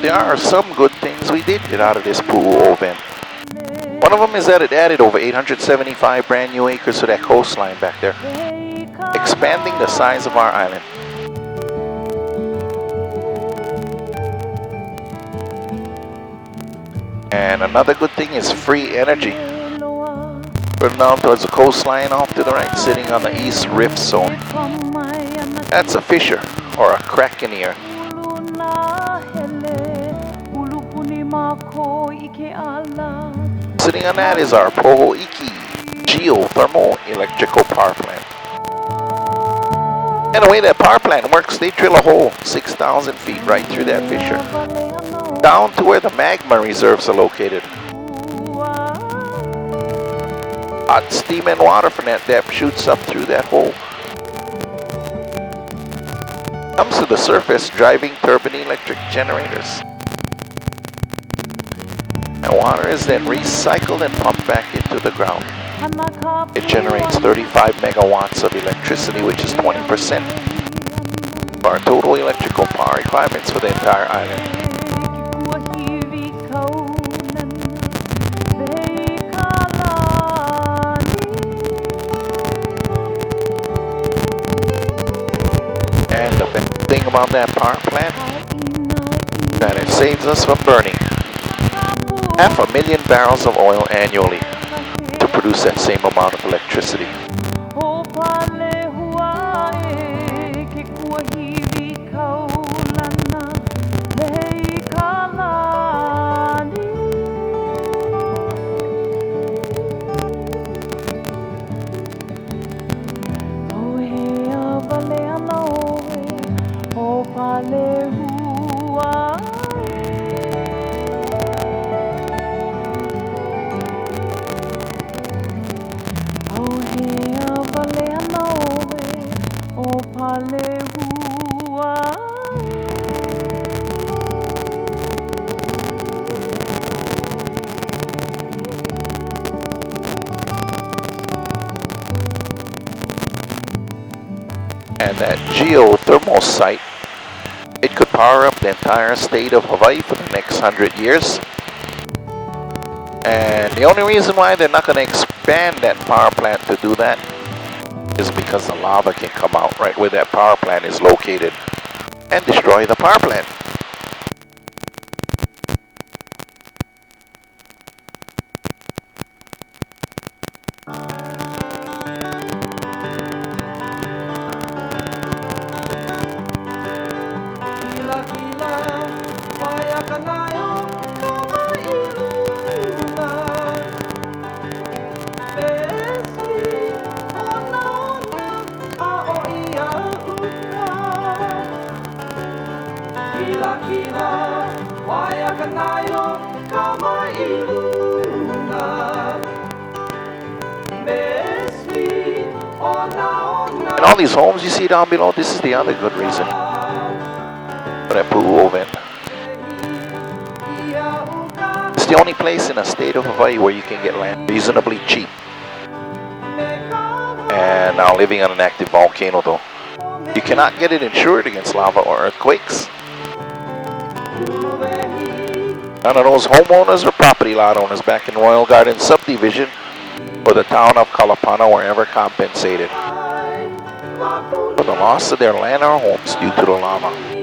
there are some good things we did get out of this Pu'u event. One of them is that it added over 875 brand new acres to that coastline back there, expanding the size of our island. And another good thing is free energy. We're down towards the coastline off to the right, sitting on the East Rift Zone. That's a fissure, or a crack in the earth. Sitting on that is our Poho'iki geothermal electrical power plant. And the way that power plant works, they drill a hole 6,000 feet right through that fissure, down to where the magma reserves are located. Hot steam and water from that depth shoots up through that hole. Comes to the surface driving turbine electric generators. And water is then recycled and pumped back into the ground. It generates 35 megawatts of electricity, which is 20% of our total electrical power requirements for the entire island. And the best thing about that power plant, that it saves us from burning 500,000 barrels of oil annually to produce that same amount of electricity. And that geothermal site, it could power up the entire state of Hawaii for the next 100 years. And the only reason why they're not going to expand that power plant to do that is because the lava can come out right where that power plant is located and destroy the power plant. And all these homes you see down below, this is the other good reason for that Pu'u event. It's the only place in the state of Hawaii where you can get land reasonably cheap. And now living on an active volcano though, you cannot get it insured against lava or earthquakes. None of those homeowners or property lot owners back in Royal Garden subdivision or the town of Kalapana were ever compensated for the loss of their land or homes due to the lava.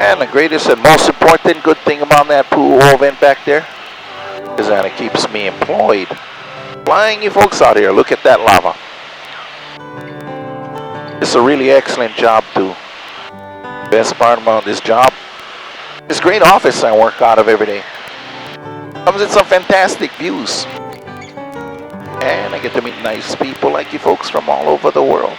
And the greatest and most important good thing about that pool hole vent back there is that it keeps me employed. Flying you folks out here, look at that lava. It's a really excellent job too. Best part about this job, this great office I work out of every day. Comes with some fantastic views. And I get to meet nice people like you folks from all over the world.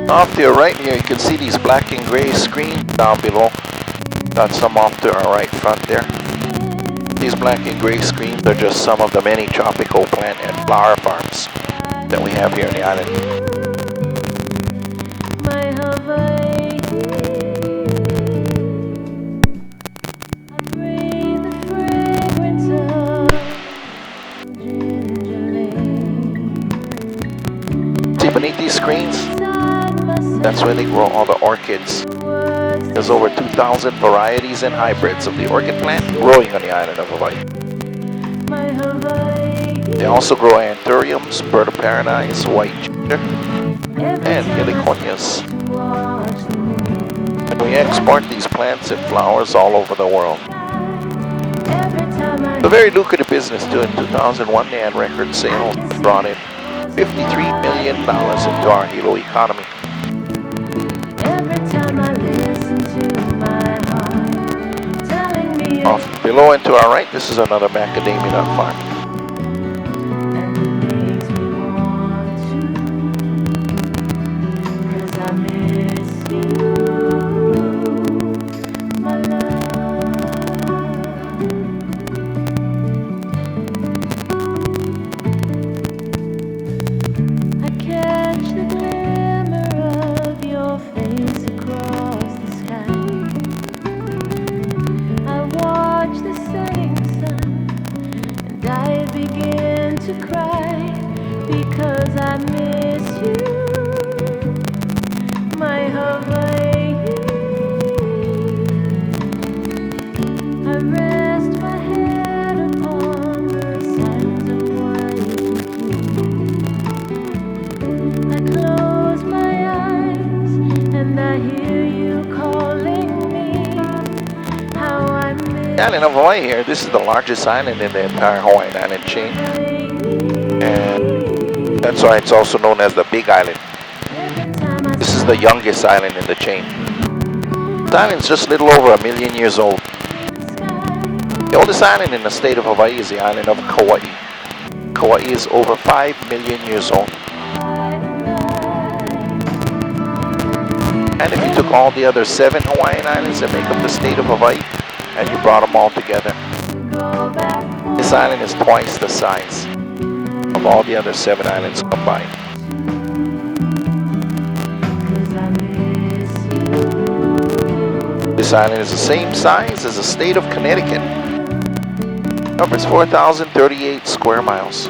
Off to your right here, you can see these black and gray screens down below. Got some off to our right front there. These black and gray screens are just some of the many tropical plant and flower farms that we have here in the island. See beneath these screens? That's where they grow all the orchids. There's over 2,000 varieties and hybrids of the orchid plant growing on the island of Hawaii. They also grow anthuriums, bird of paradise, white ginger, and heliconias. And we export these plants and flowers all over the world. It's a very lucrative business too. In 2001, they had record sales that brought in $53 million into our Hilo economy. Off below and to our right, this is another macadamia nut farm. The island of Hawaii here, this is the largest island in the entire Hawaiian island chain. And that's why it's also known as the Big Island. This is the youngest island in the chain. The island's just a little over 1 million years old. The oldest island in the state of Hawaii is the island of Kauai. Kauai is over 5 million years old. And if you took all the other 7 Hawaiian islands that make up the state of Hawaii, and you brought them all together, this island is twice the size of all the other 7 islands combined. This island is the same size as the state of Connecticut. Covers 4,038 square miles.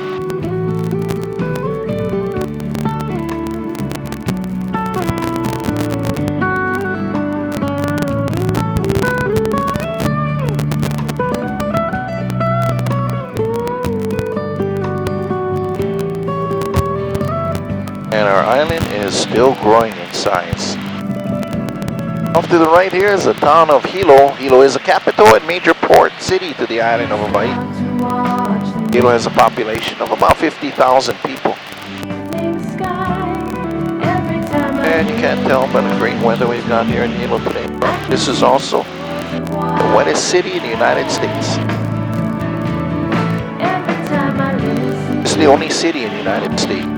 And our island is still growing in size. Off to the right here is the town of Hilo. Hilo is a capital and major port city to the island of Hawaii. Hilo has a population of about 50,000 people. And you can't tell by the great weather we've got here in Hilo today. This is also the wettest city in the United States. It's the only city in the United States